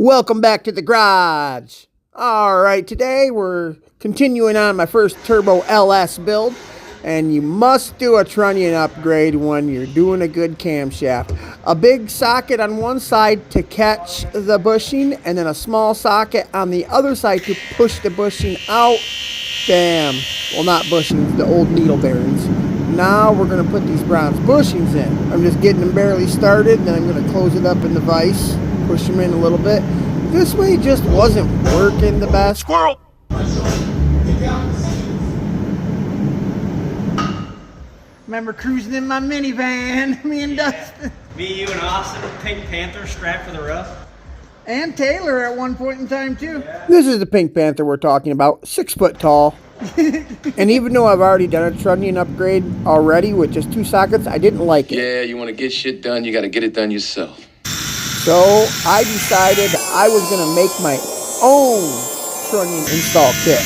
Welcome back to the garage. Alright, today we're continuing on my first Turbo LS build. And you must do a trunnion upgrade when you're doing a good camshaft. A big socket on one side to catch the bushing, and then a small socket on the other side to push the bushing out. Bam. Well, not bushings, the old needle bearings. Now we're going to put these bronze bushings in. I'm just getting them barely started, then I'm going to close it up in the vise, push them in a little bit. This way just wasn't working the best. Squirrel! Remember cruising in my minivan, me and Dustin. Me, you, and Austin, Pink Panther strapped for the roof. And Taylor at one point in time, too. Yeah. This is the Pink Panther we're talking about, 6 foot tall. And even though I've already done a trunnion upgrade already with just 2 sockets, I didn't like it. Yeah, you want to get shit done, you got to get it done yourself. So I decided I was going to make my own trunnion install kit.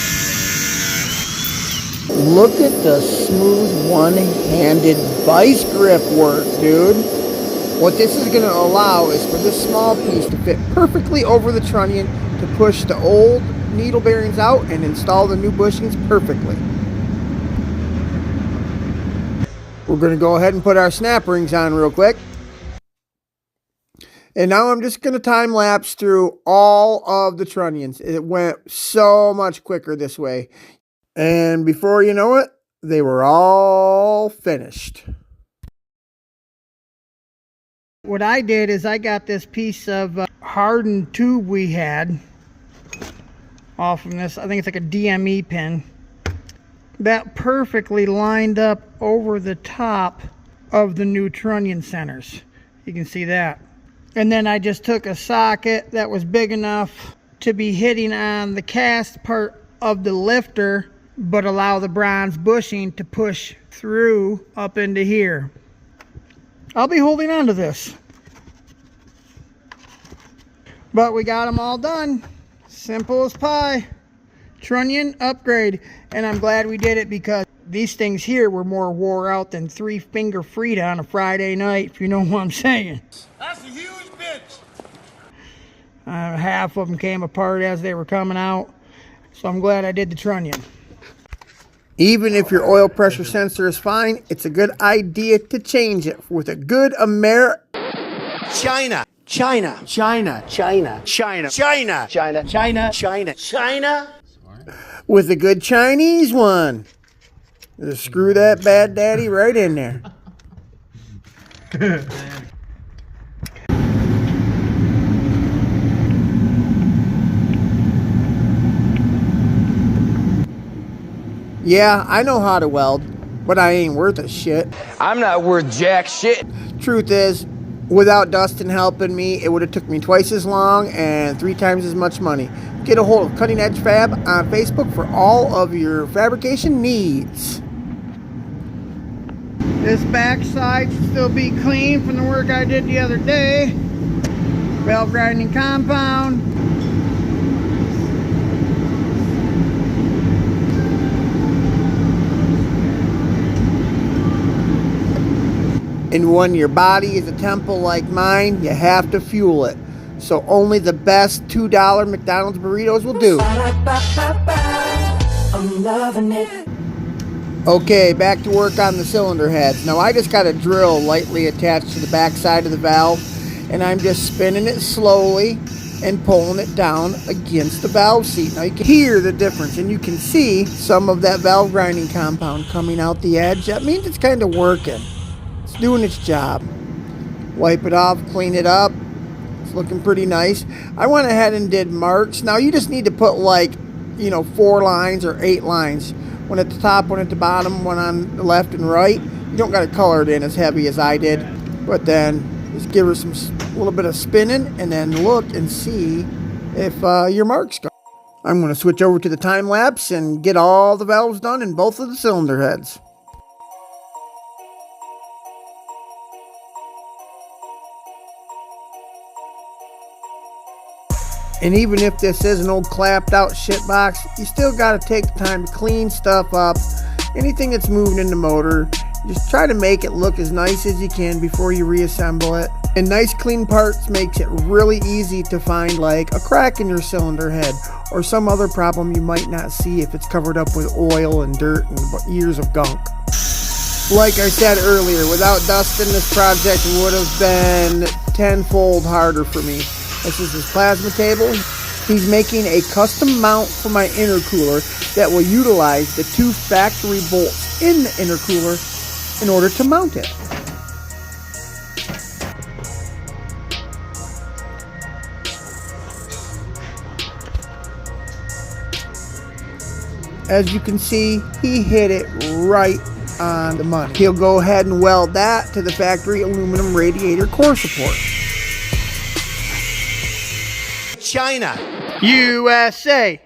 Look at the smooth one-handed vice grip work, dude. What this is going to allow is for this small piece to fit perfectly over the trunnion to push the old needle bearings out and install the new bushings perfectly. We're going to go ahead and put our snap rings on real quick. And now I'm just going to time lapse through all of the trunnions. It went so much quicker this way. And before you know it, they were all finished. What I did is I got this piece of hardened tube we had off from this, I think it's like a DME pin, that perfectly lined up over the top of the new trunnion centers. You can see that. And then I just took a socket that was big enough to be hitting on the cast part of the lifter, but allow the bronze bushing to push through up into here. I'll be holding on to this. But we got them all done. Simple as pie. Trunnion upgrade. And I'm glad we did it because these things here were more wore out than 3-finger Frida on a Friday night, if you know what I'm saying. That's a huge bitch. Half of them came apart as they were coming out. So I'm glad I did the trunnion. Even if your oil pressure sensor is fine, it's a good idea to change it with a good China. China. China. China. China. China. China. China. China. China. With a good Chinese one. Just screw that bad daddy right in there. Yeah, I know how to weld, but I ain't worth a shit. I'm not worth jack shit. Truth is, without Dustin helping me, it would have took me twice as long and 3 times as much money. Get a hold of Cutting Edge Fab on Facebook for all of your fabrication needs. This backside should still be clean from the work I did the other day. Valve grinding compound. And when your body is a temple like mine, you have to fuel it. So only the best $2 McDonald's burritos will do. I'm loving it. Okay, back to work on the cylinder heads. Now I just got a drill lightly attached to the back side of the valve, and I'm just spinning it slowly and pulling it down against the valve seat. Now you can hear the difference, and you can see some of that valve grinding compound coming out the edge. That means it's kind of working. It's doing its job. Wipe it off, clean it up. It's looking pretty nice. I went ahead and did marks. Now you just need to put 4 lines or 8 lines. One at the top, one at the bottom, one on the left and right. You don't got to color it in as heavy as I did. But then just give her a little bit of spinning and then look and see if your marks go. I'm going to switch over to the time lapse and get all the valves done in both of the cylinder heads. And even if this is an old clapped out shit box, you still got to take the time to clean stuff up. Anything that's moving in the motor, just try to make it look as nice as you can before you reassemble it. And nice clean parts makes it really easy to find like a crack in your cylinder head or some other problem you might not see if it's covered up with oil and dirt and years of gunk. Like I said earlier, without Dustin, this project would have been tenfold harder for me. This is his plasma table. He's making a custom mount for my intercooler that will utilize the 2 factory bolts in the intercooler in order to mount it. As you can see, he hit it right on the money. He'll go ahead and weld that to the factory aluminum radiator core support. China. USA.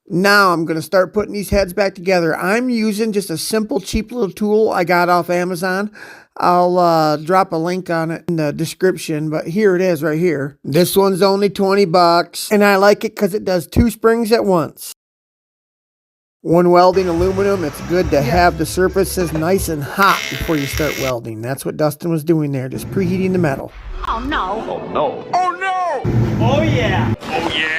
Now I'm going to start putting these heads back together. I'm using just a simple, cheap little tool I got off Amazon. I'll drop a link on it in the description, but here it is right here. This one's only 20 bucks, and I like it because it does 2 springs at once. When welding aluminum, it's good to have the surfaces nice and hot before you start welding. That's what Dustin was doing there, just preheating the metal. Oh no. Oh no. Oh no. Oh yeah. Oh yeah.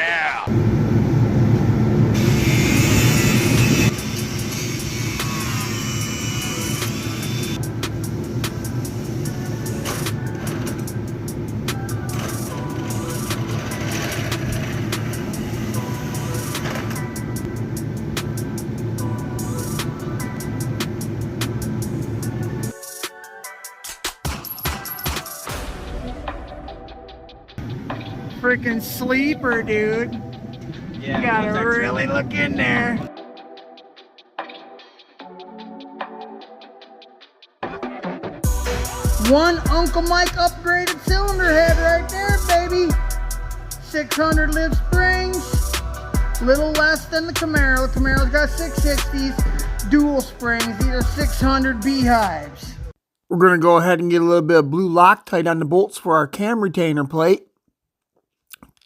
Freaking sleeper, dude. Yeah. You gotta really look in there. One Uncle Mike upgraded cylinder head right there, baby. 600 live springs. Little less than the Camaro. The Camaro's got 660s. Dual springs. These are 600 beehives. We're gonna go ahead and get a little bit of blue Loctite on the bolts for our cam retainer plate.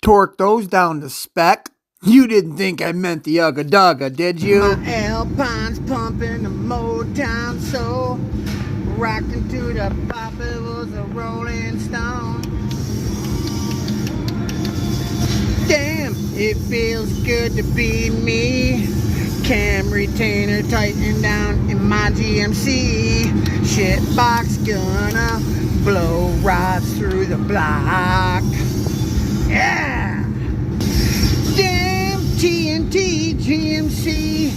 Torque those down to spec. You didn't think I meant the Ugga Dugga, did you? My Alpine's pumping the Motown soul. Rocking to the pop, it was a Rolling Stone. Damn, it feels good to be me. Cam retainer tighten down in my GMC. Shitbox gonna blow right through the block. Yeah! Damn TnT GMC,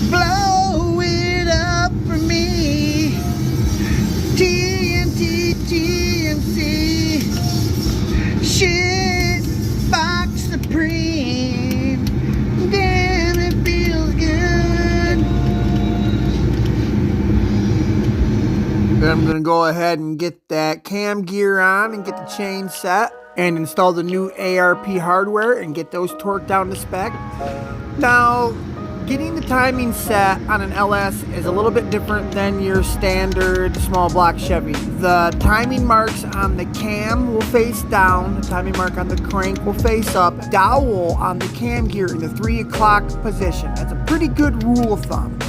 blow it up for me. TnT GMC, Shitbox Supreme. Damn, it feels good. Then I'm gonna go ahead and get that cam gear on and get the chain set and install the new ARP hardware and get those torqued down to spec. Now, getting the timing set on an LS is a little bit different than your standard small block Chevy. The timing marks on the cam will face down, the timing mark on the crank will face up, dowel on the cam gear in the 3 o'clock position. That's a pretty good rule of thumb.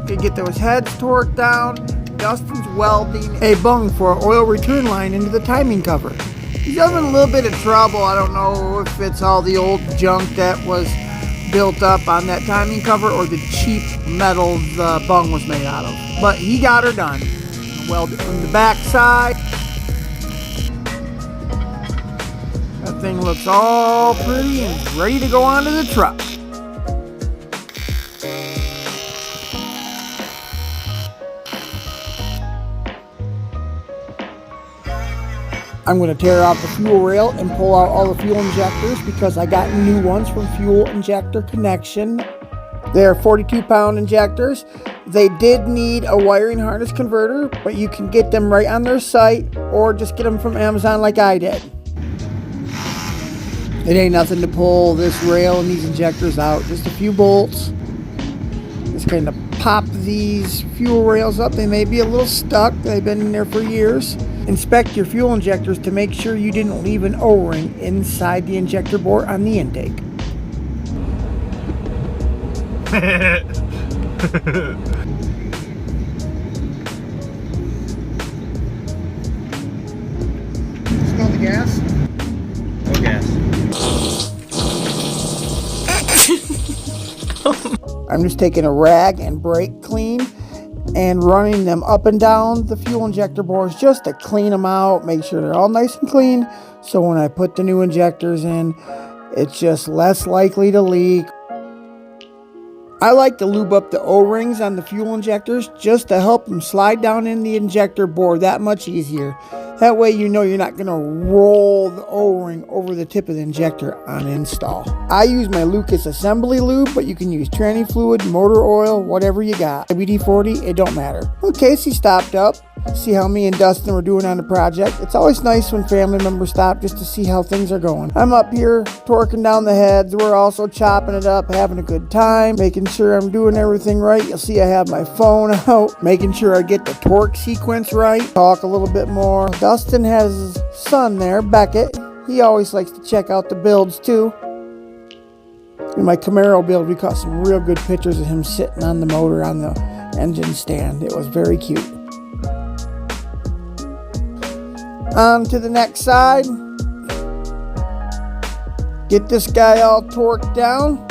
You get those heads torqued down. Dustin's welding a bung for an oil return line into the timing cover. He's having a little bit of trouble. I don't know if it's all the old junk that was built up on that timing cover or the cheap metal the bung was made out of. But he got her done. Weld it from the back side. That thing looks all pretty and ready to go onto the truck. I'm going to tear out the fuel rail and pull out all the fuel injectors because I got new ones from Fuel Injector Connection. They're 42-pound injectors. They did need a wiring harness converter, but you can get them right on their site or just get them from Amazon like I did. It ain't nothing to pull this rail and these injectors out. Just a few bolts. Just kind of pop these fuel rails up. They may be a little stuck. They've been in there for years. Inspect your fuel injectors to make sure you didn't leave an O-ring inside the injector bore on the intake. gas? No gas. I'm just taking a rag and brake clean and running them up and down the fuel injector bores just to clean them out, make sure they're all nice and clean, so when I put the new injectors in, it's just less likely to leak. I like to lube up the O-rings on the fuel injectors just to help them slide down in the injector bore that much easier. That way you know you're not going to roll the O-ring over the tip of the injector on install. I use my Lucas assembly lube, but you can use tranny fluid, motor oil, whatever you got. WD-40, it don't matter. Well, Casey stopped up. See how me and Dustin were doing on the project. It's always nice when family members stop just to see how things are going. I'm up here torquing down the heads. We're also chopping it up, having a good time, making sure I'm doing everything right. You'll see I have my phone out, making sure I get the torque sequence right. Talk a little bit more. Dustin has his son there, Beckett. He always likes to check out the builds too. In my Camaro build, we caught some real good pictures of him sitting on the motor on the engine stand. It was very cute. On to the next side. Get this guy all torqued down.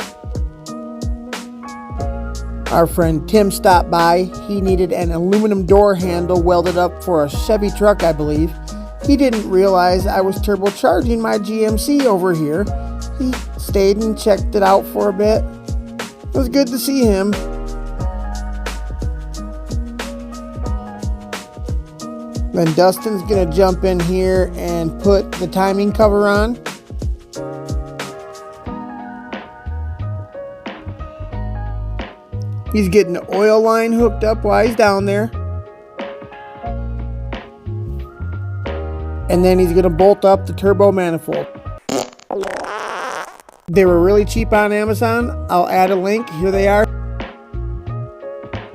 Our friend Tim stopped by. He needed an aluminum door handle welded up for a Chevy truck, I believe. He didn't realize I was turbocharging my GMC over here. He stayed and checked it out for a bit. It was good to see him. Then Dustin's gonna jump in here and put the timing cover on. He's getting the oil line hooked up while he's down there. And then he's gonna bolt up the turbo manifold. They were really cheap on Amazon. I'll add a link. Here they are.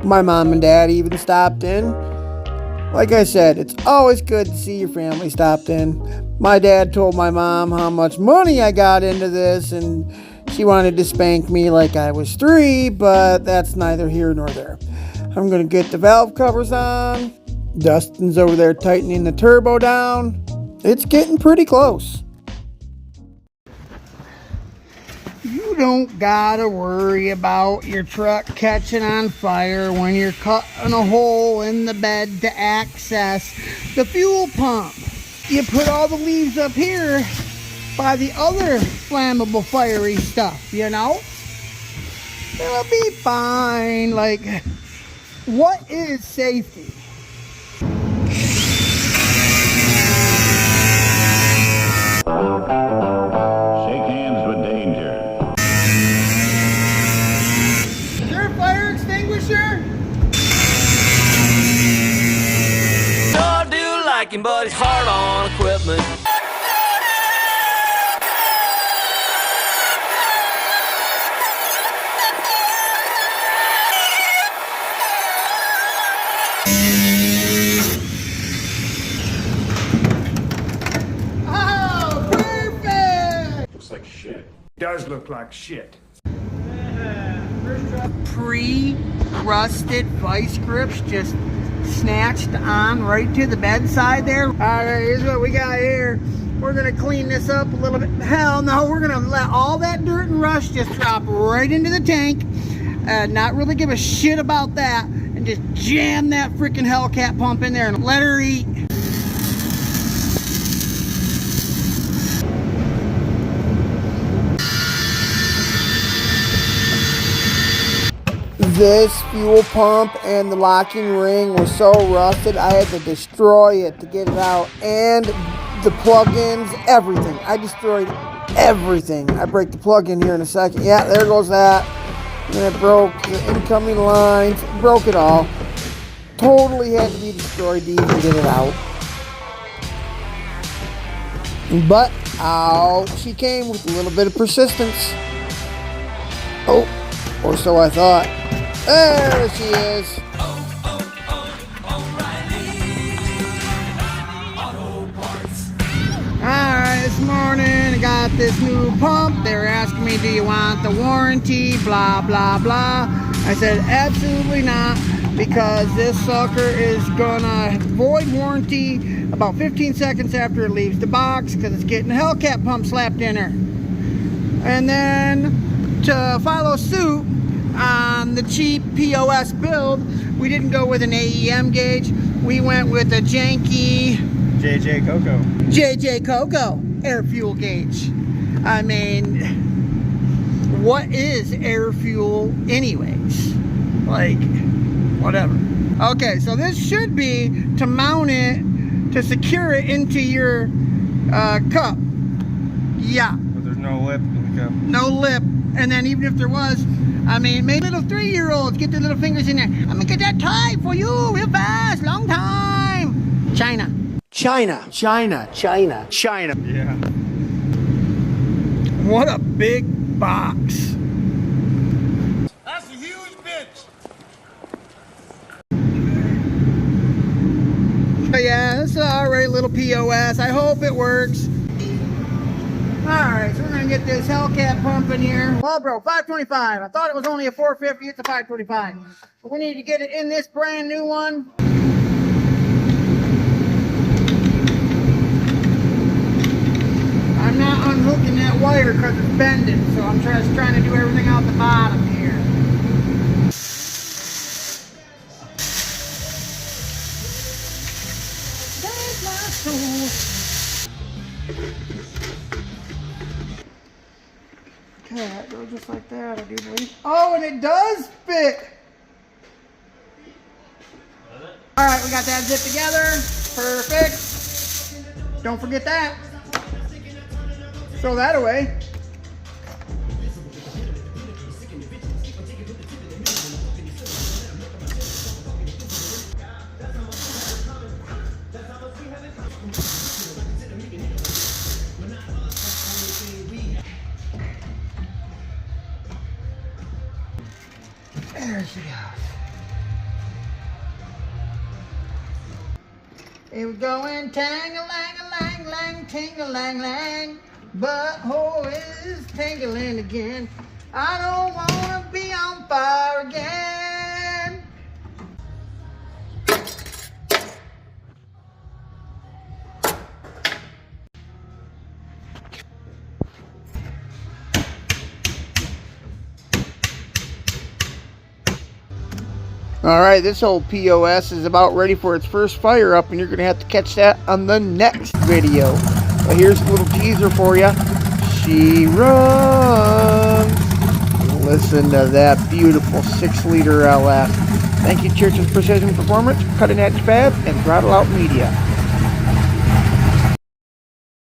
My mom and dad even stopped in. Like I said, it's always good to see your family stopped in. My dad told my mom how much money I got into this, and she wanted to spank me like I was 3, but that's neither here nor there. I'm going to get the valve covers on. Dustin's over there tightening the turbo down. It's getting pretty close. You don't gotta worry about your truck catching on fire when you're cutting a hole in the bed to access the fuel pump. You put all the leaves up here by the other flammable fiery stuff, you know? It'll be fine. Like, what is safety? Shake hands with danger. Is there a fire extinguisher? Sure do like him, but he's hard on equipment. Oh, perfect! Looks like shit. Does look like shit. Pre-rusted vice grips just snatched on right to the bedside there. Alright, here's what we got here. We're gonna clean this up a little bit. Hell no, we're gonna let all that dirt and rust just drop right into the tank. Not really give a shit about that, and just jam that freaking Hellcat pump in there and let her eat. This fuel pump and the locking ring was so rusted, I had to destroy it to get it out. And the plug-ins, everything. I destroyed everything. I break the plug-in here in a second. Yeah, there goes that. And it broke the incoming lines. Broke it all. Totally had to be destroyed to even get it out. But out she came with a little bit of persistence. Oh, or so I thought. There she is. Alright, this morning I got this new pump. They were asking me, do you want the warranty? Blah, blah, blah. I said, absolutely not. because this sucker is gonna void warranty about 15 seconds after it leaves the box because it's getting a Hellcat pump slapped in her. And then to follow suit on the cheap POS build, we didn't go with an AEM gauge. We went with a janky JJ Coco air fuel gauge. I mean, what is air fuel anyways? Like, whatever. Okay, so this should be to mount it, to secure it into your cup. Yeah. But there's no lip in the cup. No lip. And then even if there was, I mean, maybe little 3-year-olds get their little fingers in there. I'm gonna get that tight for you real fast, long time. China. China. China. China. China. Yeah. What a big box. That's a huge bitch. But yeah, this is already a little POS. I hope it works. Alright, so we're gonna get this Hellcat pump in here. Well, bro, 525. I thought it was only a 450. It's a 525. But we need to get it in this brand new one. I'm not unhooking that wire because it's bending, so I'm just trying to do everything out the bottom here. There's my soul. Okay, that goes just like that, I do believe. Oh, and it does fit! Alright, we got that zip together. Perfect. Don't forget that. Throw that away. There she goes. It was going tang-a-lang-a-lang-lang, ting-a-lang-lang. Butthole is tingling again. I don't wanna be on fire again. Alright, this old POS is about ready for its first fire up, and you're going to have to catch that on the next video. But here's a little teaser for you. She runs. Listen to that beautiful 6-liter LS. Thank you, Church's Precision Performance, Cutting Edge Fab, and Throttle Out Media.